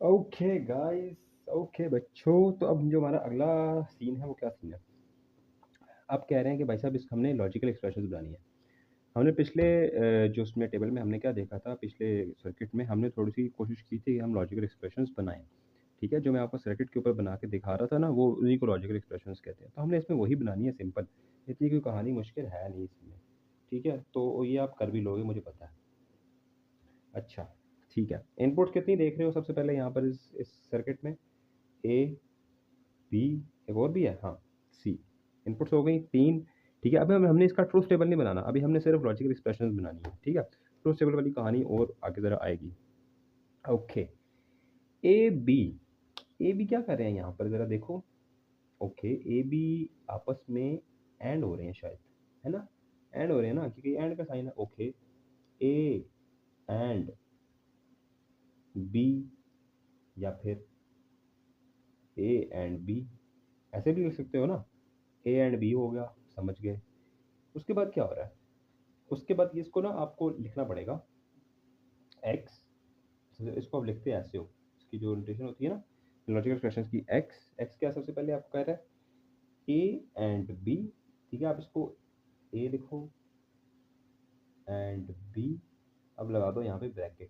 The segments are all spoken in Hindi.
ओके गाइस, ओके बच्चों, तो अब जो हमारा अगला सीन है वो क्या सीन है? आप कह रहे हैं कि भाई साहब इस हमने लॉजिकल एक्सप्रेशंस बनानी है। हमने पिछले जो उसमें टेबल में हमने क्या देखा था, पिछले सर्किट में हमने थोड़ी-सी कोशिश की थी कि हम लॉजिकल एक्सप्रेशंस बनाएँ, ठीक है? जो मैं आपको सर्किट के ऊपर बना के दिखा रहा था ना, वो उन्हीं को लॉजिकल एक्सप्रेशंस कहते हैं। तो हमने इसमें वही बनानी है सिंपल, इतनी कोई कहानी मुश्किल है नहीं इसमें, ठीक है? तो ये आप कर भी लोगे मुझे पता है। अच्छा, ठीक है। इनपुट्स कितनी देख रहे हो सबसे पहले यहाँ पर इस सर्किट में? ए, बी, एक और भी है, हाँ, सी। इनपुट्स हो गई 3, ठीक है। अब हमने इसका ट्रुथ टेबल नहीं बनाना, अभी हमने सिर्फ लॉजिकल एक्सप्रेशंस बनानी है, ठीक है। ट्रुथ टेबल वाली कहानी और आगे ज़रा आएगी। Okay, A B, A B क्या कर रहे हैं यहाँ पर ज़रा देखो। ओके, ए बी आपस में एंड हो रहे हैं शायद, है ना? एंड हो रहे हैं ना, क्योंकि एंड का साइन है। ओके, ए एंड बी, या फिर ए एंड बी, ऐसे भी लिख सकते हो ना। ए एंड बी हो गया, समझ गए। उसके बाद क्या हो रहा है? उसके बाद ये इसको ना आपको लिखना पड़ेगा एक्स, इसको आप लिखते हैं ऐसे हो, इसकी जो नोटेशन होती है ना लॉजिकल एक्सप्रेशंस की, एक्स एक्स क्या सबसे पहले आपको कह रहा है ए एंड बी, ठीक है। आप इसको ए लिखो एंड बी, अब लगा दो यहाँ पे ब्रैकेट,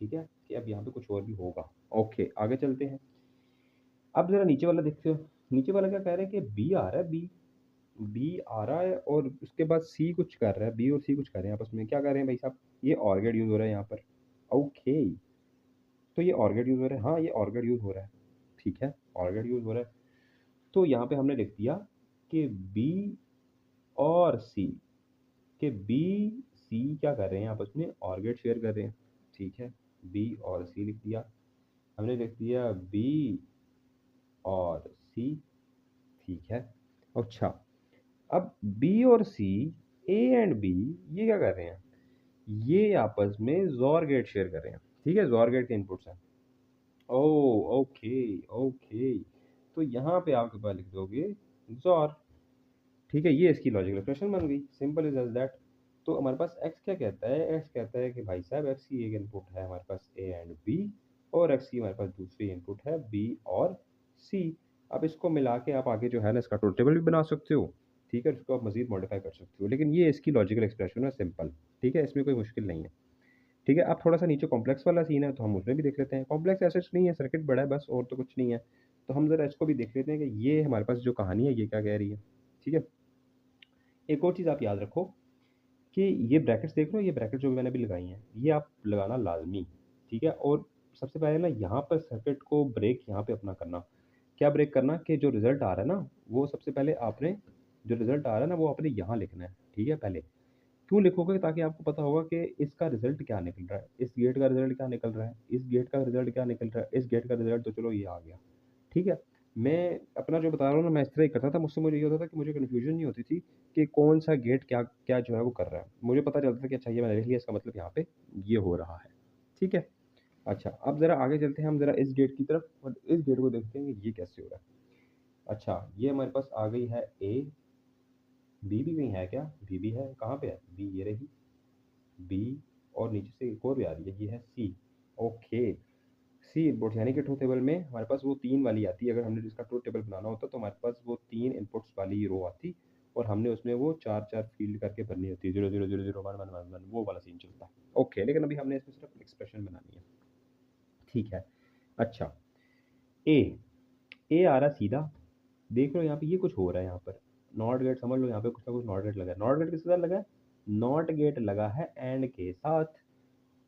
ठीक है, कि अब यहाँ पे कुछ और भी होगा। ओके, आगे चलते हैं। अब जरा नीचे वाला देखते हो, नीचे वाला क्या कह रहा है कि बी आ रहा है, बी बी आ रहा है और उसके बाद सी कुछ कर रहा है, बी और सी कुछ कर रहे हैं आपस में, क्या कर रहे हैं भाई साहब? ये ऑर गेट यूज हो रहा है यहाँ पर। ओके, तो ये ऑर गेट यूज हो रहा है, हाँ ये ऑर गेट यूज हो रहा है, ठीक है, ऑर गेट यूज हो रहा है। तो यहाँ पे हमने लिख दिया कि बी और सी, कि बी सी क्या कर रहे हैं आपस में? ऑर गेट शेयर कर रहे हैं, ठीक है। बी और सी लिख दिया, हमने लिख दिया बी और सी, ठीक है। अच्छा, अब बी और सी, ए एंड बी, ये क्या कर रहे हैं? ये आपस में ज़ोर गेट शेयर कर रहे हैं, ठीक है, ज़ोर गेट के इनपुट्स हैं। ओह! Okay, okay. तो यहाँ पे आप कृपया लिख दोगे ज़ोर, ठीक है, ये इसकी लॉजिकल एक्सप्रेशन बन गई, सिंपल इज़ एज़ दैट। तो हमारे पास एक्स क्या कहता है? एक्स कहता है कि भाई साहब एक्स की एक इनपुट है हमारे पास ए एंड बी, और एक्स की हमारे पास दूसरी इनपुट है बी और सी। अब इसको मिला के आप आगे जो है ना इसका ट्रुथ टेबल भी बना सकते हो, ठीक है, इसको आप मज़ीद मॉडिफ़ाई कर सकते हो। लेकिन ये इसकी लॉजिकल एक्सप्रेशन है सिंपल, ठीक है, इसमें कोई मुश्किल नहीं है। ठीक है, अब थोड़ा-सा नीचे कॉम्प्लेक्स वाला सीन है, तो हम उसमें भी देख लेते हैं। कॉम्प्लेक्स ऐसा कुछ नहीं है, सर्किट बड़ा है बस, और तो कुछ नहीं है। तो हम ज़रा इसको भी देख लेते हैं कि ये हमारे पास जो कहानी है, ये क्या कह रही है, ठीक है? एक और चीज़ आप याद रखो कि ये ब्रैकेट्स देख रहे हो, ये ब्रैकेट जो मैंने अभी लगाई हैं, ये आप लगाना लाज़मी, ठीक है? और सबसे पहले ना यहाँ पर सर्किट को ब्रेक यहाँ पे अपना करना। क्या ब्रेक करना? कि जो रिज़ल्ट आ रहा है ना, वो सबसे पहले आपने जो रिज़ल्ट आ रहा है ना, वो आपने यहाँ लिखना है, ठीक है, पहले। क्यों लिखोगे? ताकि आपको पता होगा कि इसका रिज़ल्ट क्या निकल रहा है, इस गेट का रिज़ल्ट क्या निकल रहा है, इस गेट का रिज़ल्ट क्या निकल रहा है, इस गेट का रिज़ल्ट तो चलो ये आ गया, ठीक है। मैं अपना जो बता रहा हूँ ना, मैं इस तरह ही करता था, मुझसे मुझे ये होता था कि मुझे कन्फ्यूज़न नहीं होती थी कि कौन-सा गेट क्या क्या जो है वो कर रहा है। मुझे पता चलता था कि अच्छा ये मैंने लिख लिया, इसका मतलब यहाँ पे ये हो रहा है, ठीक है। अच्छा, अब ज़रा आगे चलते हैं हम ज़रा इस गेट की तरफ और इस गेट को देखते हैं कि ये कैसे हो रहा है। अच्छा, ये हमारे पास आ गई है ए, बी भी कहीं है क्या? बी भी है, कहाँ पे है? बी ये रही। बी और नीचे से एक और भी आ रही है, ये है सी। ओके, सी इनपुट्स यानी कि ट्रुथ टेबल में हमारे पास वो 3 वाली आती है। अगर हमने इसका ट्रुथ टेबल बनाना होता तो हमारे पास वो 3 इनपुट्स वाली रो आती और हमने उसमें वो 4-4 फ़ील्ड करके भरनी होती है। 0, 0, 0, 0, 1, 1, 1, 1 वो वाला सीन चलता है। ओके, लेकिन अभी हमने इसमें सिर्फ एक्सप्रेशन बनानी है। ठीक है। अच्छा, ए, ए आ रहा सीधा। देख लो यहाँ पे ये कुछ हो रहा है यहाँ पर। नॉट गेट समझ लो, यहाँ पे कुछ ना कुछ नॉट गेट लगा है। नॉट गेट किसके साथ लगा है? नॉट गेट लगा है एंड के साथ।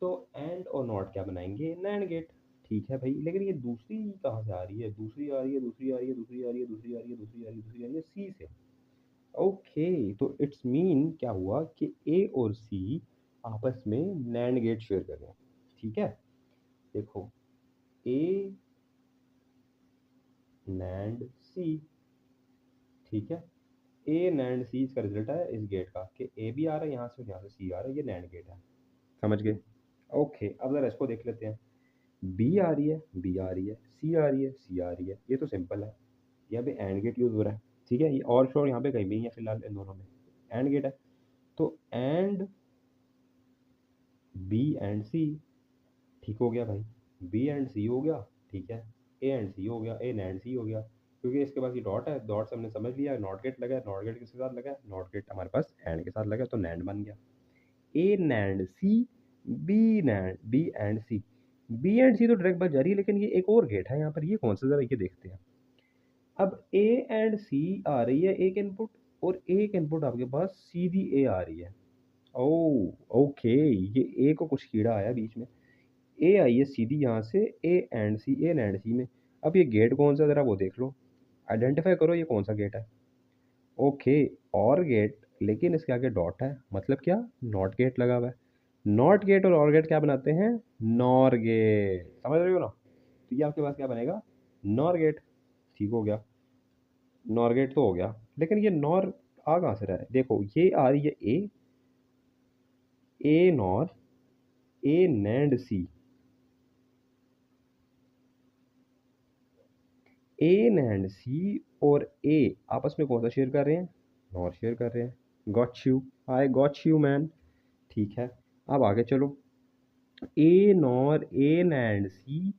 तो एंड और नॉट क्या बनाएँगे? NAND gate. ठीक है भाई, लेकिन ये दूसरी कहाँ से आ रही है? दूसरी आ रही है, दूसरी आ रही है, दूसरी आ रही है, दूसरी आ रही है, दूसरी आ रही है, दूसरी आ रही है सी से। ओके, तो इट्स मीन क्या हुआ कि ए और सी आपस में नैंड गेट शेयर कर रहे हैं। ठीक है? देखो, ए नैंड सी, ठीक है? ए नैंड सी इसका रिज़ल्ट आया इस गेट का कि ए भी आ रहा है यहाँ से और यहाँ से सी आ रहा है, ये नैंड गेट है। समझ गए? ओके, अब ज़रा इसको देख लेते हैं। बी आ रही है, बी आ रही है, सी आ रही है, सी आ रही है। ये तो सिंपल है। यहाँ पे एंड गेट यूज़ हो रहा है, ठीक है? ये और श्योर यहाँ पे कहीं भी नहीं है फिलहाल इन दोनों में। एंड गेट है। तो एंड बी एंड सी, ठीक हो गया भाई। बी एंड सी हो गया, ठीक है, ए एंड सी हो गया, ए एंड सी हो गया, क्योंकि इसके पास ये डॉट है, डॉट से हमने समझ लिया नॉट गेट लगा है, नॉट गेट किसके साथ लगा है, नॉट गेट हमारे पास एंड के साथ लगा है, तो नैंड बन गया। A NAND C, B NAND, B and C, B and C तो डायरेक्ट बात जा रही है, लेकिन ये एक और गेट है यहाँ पर, ये कौन सा, जरा ये देखते हैं। अब ए एंड सी आ रही है एक इनपुट, और एक इनपुट आपके पास सीधी ए आ रही है। ओ ओके, ये ए को कुछ कीड़ा आया बीच में, ए आई है सीधी यहाँ से ए एंड सी, ए एंड सी में। अब ये गेट कौन सा, ज़रा वो देख लो, आइडेंटिफाई करो ये कौन सा गेट है। ओके, और गेट, लेकिन इसके आगे डॉट है, मतलब क्या, नॉट गेट लगा हुआ है। नॉट गेट और और गेट क्या बनाते हैं, नॉर गेट, समझ रहे हो ना। तो ये आपके पास क्या बनेगा, नॉर गेट, ठीक हो गया, नॉर गेट तो हो गया, लेकिन ये नॉर आ कहाँ से रहा है, देखो ये आ रही है A NOR, A NAND C, A and C और ए आपस में कौन सा शेयर कर रहे हैं, नॉर शेयर कर रहे हैं। Got you, I got you man, ठीक है। अब आगे चलो, A NOR, A and C,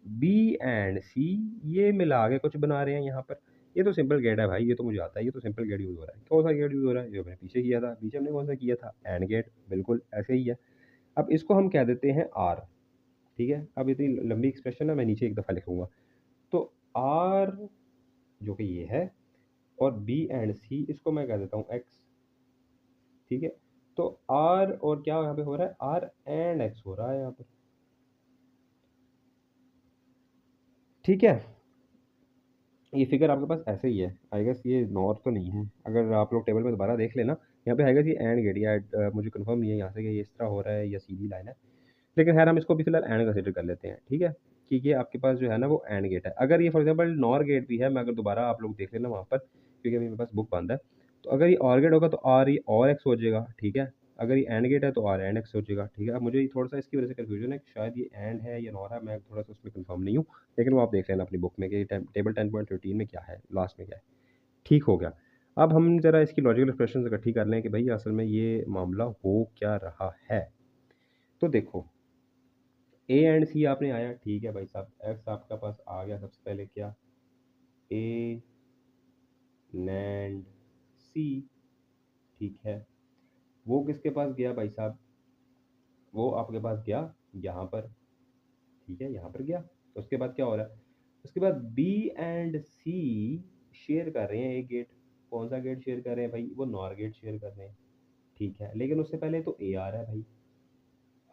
B and C, ये मिला के कुछ बना रहे हैं यहाँ पर। ये तो सिंपल गेट है भाई, ये तो मुझे आता है, ये तो सिंपल गेट यूज़ हो रहा है। कौन सा गेट यूज़ हो रहा है, जो मैंने पीछे किया था, पीछे हमने कौन सा किया था, एंड गेट, बिल्कुल ऐसे ही है। अब इसको हम कह देते हैं आर, ठीक है। अब इतनी लंबी एक्सप्रेशन है, मैं नीचे एक दफ़ा लिखूंगा। तो आर जो कि ये है, और बी एंड सी इसको मैं कह देता हूँ एक्स, ठीक है। तो आर और क्या यहाँ पे हो रहा है, आर एंड एक्स हो रहा है यहाँ पर, ठीक है। ये फिगर आपके पास ऐसे ही है, आई गेस ये नॉर तो नहीं है, अगर आप लोग टेबल में दोबारा देख लेना, यहाँ पे आई गेस ये एंड गेट या मुझे कंफर्म नहीं है यहाँ से कि ये इस तरह हो रहा है या सीधी लाइन है, लेकिन खैर हम इसको भी फिलहाल एंड कंसिडर कर लेते हैं, ठीक है। कि ये आपके पास जो है ना वो एंड गेट है। अगर ये फॉर एग्जांपल नॉर गेट भी है, मैं अगर दोबारा आप लोग देख लेना वहाँ पर, क्योंकि अभी मेरे पास बुक बंद है, तो अगर ये और गेट होगा तो आर ये और एक्स हो जाएगा, ठीक है। अगर ये एंड गेट है तो आर एंड एक्स हो जाएगा, ठीक है। अब मुझे थोड़ा सा इसकी वजह से कन्फ्यूजन है कि शायद ये एंड है या नॉर है, मैं थोड़ा सा उसमें कंफर्म नहीं हूँ, लेकिन वो आप देख लेना अपनी बुक में कि टेबल 10.15 में क्या है, लास्ट में क्या है, ठीक हो गया। अब हम ज़रा इसकी लॉजिकल एक्सप्रेशन इकट्ठी कर लें कि भाई असल में ये मामला हो क्या रहा है। तो देखो, ए एंड सी आपने आया, ठीक है भाई साहब, एक्स आपका पास आ गया सबसे पहले क्या, ए नैंड सी, ठीक है। वो किसके पास गया भाई साहब, वो आपके पास गया यहाँ पर, ठीक है, यहाँ पर गया। तो उसके बाद क्या हो रहा है, उसके बाद बी एंड सी शेयर कर रहे हैं एक गेट, कौन सा गेट शेयर कर रहे हैं भाई, वो नॉर गेट शेयर कर रहे हैं, ठीक है। लेकिन उससे पहले तो ए आ रहा है भाई,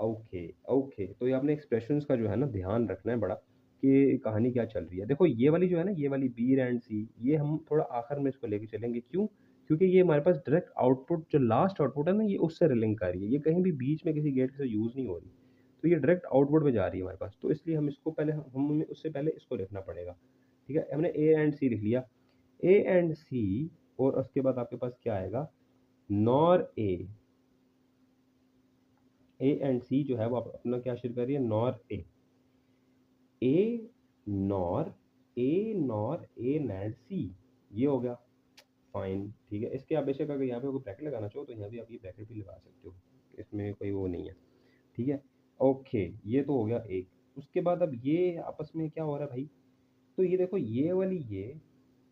ओके ओके। तो ये आपने एक्सप्रेशंस का जो है ना ध्यान रखना है बड़ा, कि कहानी क्या चल रही है। देखो ये वाली जो है ना, ये वाली बी एंड सी, ये हम थोड़ा आखिर में इसको लेके चलेंगे, क्यों, क्योंकि ये हमारे पास डायरेक्ट आउटपुट, जो लास्ट आउटपुट है ना, ये उससे रिलिंक कर रही है, ये कहीं भी बीच में किसी गेट से यूज़ नहीं हो रही, तो ये डायरेक्ट आउटपुट में जा रही है हमारे पास। तो इसलिए हम इसको पहले, हमें उससे पहले इसको लिखना पड़ेगा, ठीक है। हमने ए एंड सी लिख लिया, ए एंड सी, और उसके बाद आपके पास क्या आएगा, नॉर ए एंड सी जो है वो अपना क्या शेयर कर रही है, NOR A NOR, A NAND C, ये हो गया, फाइन, ठीक है। इसके आप बेशक अगर यहाँ पे कोई ब्रैकेट लगाना चाहो तो यहाँ भी आप ये ब्रैकेट भी लगा सकते हो, इसमें कोई वो नहीं है, ठीक है। ओके, ये तो हो गया एक। उसके बाद अब ये आपस में क्या हो रहा है भाई, तो ये देखो ये वाली, ये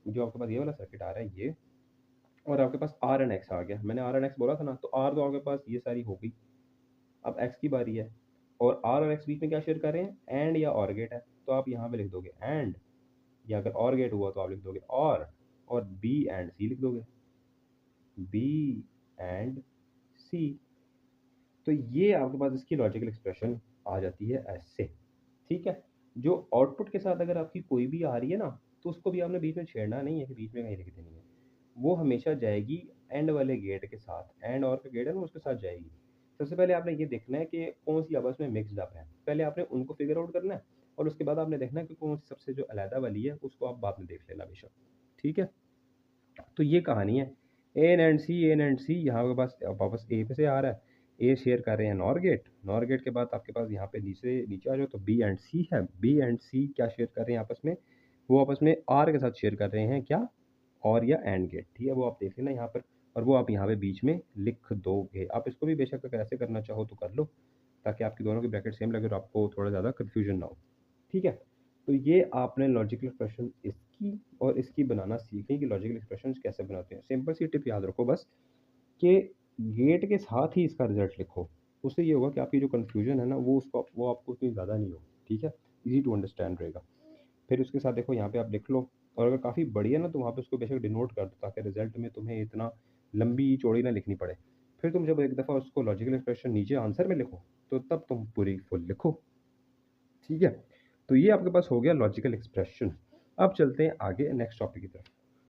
जो आपके पास ये वाला सर्किट आ रहा है ये, और आपके पास आर एन एक्स आ गया, मैंने आर एन एक्स बोला था ना, तो आर तो आपके पास ये सारी हो गई। अब एक्स की बारी है, और एक्स बीच में क्या शेयर कर रहे हैं, एंड या और गेट है, तो आप यहाँ पे लिख दोगे एंड, या अगर और गेट हुआ तो आप लिख दोगे और बी एंड सी लिख दोगे, बी एंड सी। तो ये आपके पास इसकी लॉजिकल एक्सप्रेशन आ जाती है ऐसे, ठीक है। जो आउटपुट के साथ अगर आपकी कोई भी आ रही है ना, तो उसको भी आपने बीच में छेड़ना नहीं है कि बीच में कहीं लिख देनी है, वो हमेशा जाएगी एंड वाले गेट के साथ, एंड और का गेट है ना उसके साथ जाएगी। सबसे पहले आपने ये देखना है कि कौन सी आपस में मिक्सड अप है, पहले आपने उनको फिगर आउट करना है, और उसके बाद आपने देखना है कि कौन सी सबसे जो अलहदा वाली है उसको आप बाद में देख लेना बेशक, ठीक है। तो ये कहानी है, ए एंड सी यहाँ पे पास वापस ए पे से आ रहा है, ए शेयर कर रहे हैं नॉर गेट, नॉर गेट के बाद आपके पास यहाँ पे नीचे नीचे आ जाओ तो बी एंड सी है, बी एंड सी क्या शेयर कर रहे हैं आपस में, वो आपस में आर के साथ शेयर कर रहे हैं क्या, और या एंड गेट, ठीक है। वो आप देख लेना यहाँ पर, और वो आप यहाँ पे बीच में लिख दोगे, आप इसको भी बेशक अगर ऐसे करना चाहो तो कर लो, ताकि आपकी दोनों की ब्रैकेट सेम लगे और आपको थोड़ा ज़्यादा कन्फ्यूजन ना हो। ठीक है? तो ये आपने लॉजिकल एक्सप्रेशन इसकी और इसकी बनाना सीखनी कि लॉजिकल एक्सप्रेशंस कैसे बनाते हैं। सिंपल सी टिप याद रखो बस कि गेट के साथ ही इसका रिज़ल्ट लिखो। उससे ये होगा कि आपकी जो कन्फ्यूजन है ना वो आपको उतनी ज़्यादा नहीं होगी। ठीक है? ईज़ी टू अंडरस्टैंड रहेगा। फिर उसके साथ देखो यहाँ पे आप लिख लो और अगर काफ़ी बड़ी है ना तो वहाँ पे उसको बेशक डिनोट कर दो ताकि रिज़ल्ट में तुम्हें इतना लंबी चौड़ी ना लिखनी पड़े। फिर तुम जब एक दफ़ा उसको लॉजिकल एक्सप्रेशन नीचे आंसर में लिखो, तो तब तुम पूरी फुल लिखो। ठीक है? तो ये आपके पास हो गया लॉजिकल एक्सप्रेशन। अब चलते हैं आगे नेक्स्ट टॉपिक की तरफ।